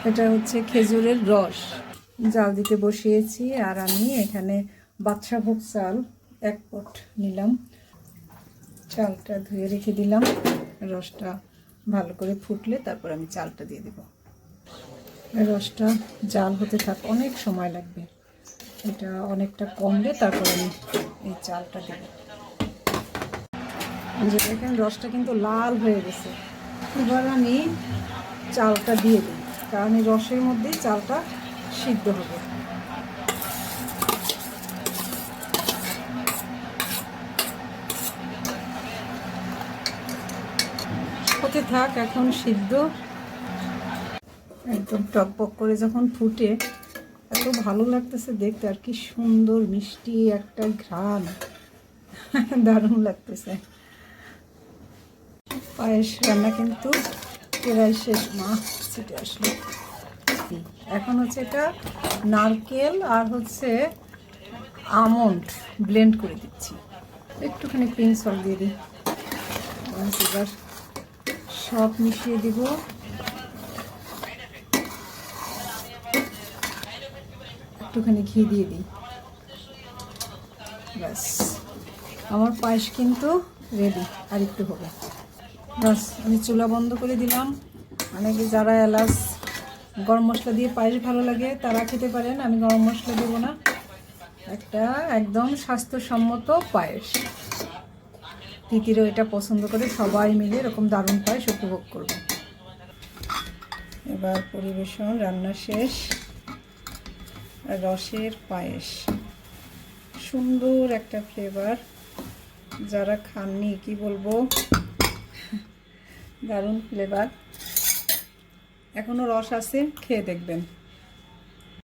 এটা হচ্ছে খেজুরের রস জাল দিতে বসিয়েছি। আর আমি এখানে বাদশাভোগ চাল 1 পট নিলাম। চালটা ধুয়ে রেখে দিলাম। রসটা ভালো করে ফুটলে তারপর আমি চালটা দিয়ে দেব। রসটা জাল হতে থাক, অনেক সময় লাগবে। এটা অনেকটা কমলে তারপর আমি এই চালটা দেব। যে দেখেন রসটা কিন্তু লাল হয়ে গেছে। এবার আমি চালটা দিয়ে দিই, কারণ এই রসের মধ্যেই চালটা সিদ্ধ হবে। হতে থাক এখন সিদ্ধ। একদম টকবক করে যখন ফুটে এত ভালো লাগতেছে দেখতে, আর কি সুন্দর মিষ্টি একটা ঘ্রাণ, দারুণ লাগতেছে। পায়েস রান্না কিন্তু প্রায় শেষ। মাছ ছিটে আসলো। এখন হচ্ছে এটা নারকেল আর হচ্ছে আমন্ড ব্লেন্ড করে দিচ্ছি। একটুখানি পিঙ্ক সল্ট দিয়ে দিই। এবার সব মিশিয়ে দিব। একটুখানি ঘি দিয়ে দিই। ব্যাস আমার পায়েস কিন্তু রেডি। আর একটু হবে। ব্যাস আমি চুলা বন্ধ করে দিলাম। অনেকে যারা এলাচ গরম মশলা দিয়ে পায়েস ভালো লাগে তারা খেতে পারেন, আমি গরম মশলা দেবো না। একটা একদম স্বাস্থ্যসম্মত পায়েস। তিতিরও এটা পছন্দ করে, সবাই মিলে এরকম দারুণ পায়েস উপভোগ করব। এবার পরিবেশন, রান্না শেষ। রসের পায়েস, সুন্দর একটা ফ্লেভার। যারা খাননি কি বলবো, দারুণ ফ্লেভার। এখনো রস আছে, খেয়ে দেখবেন।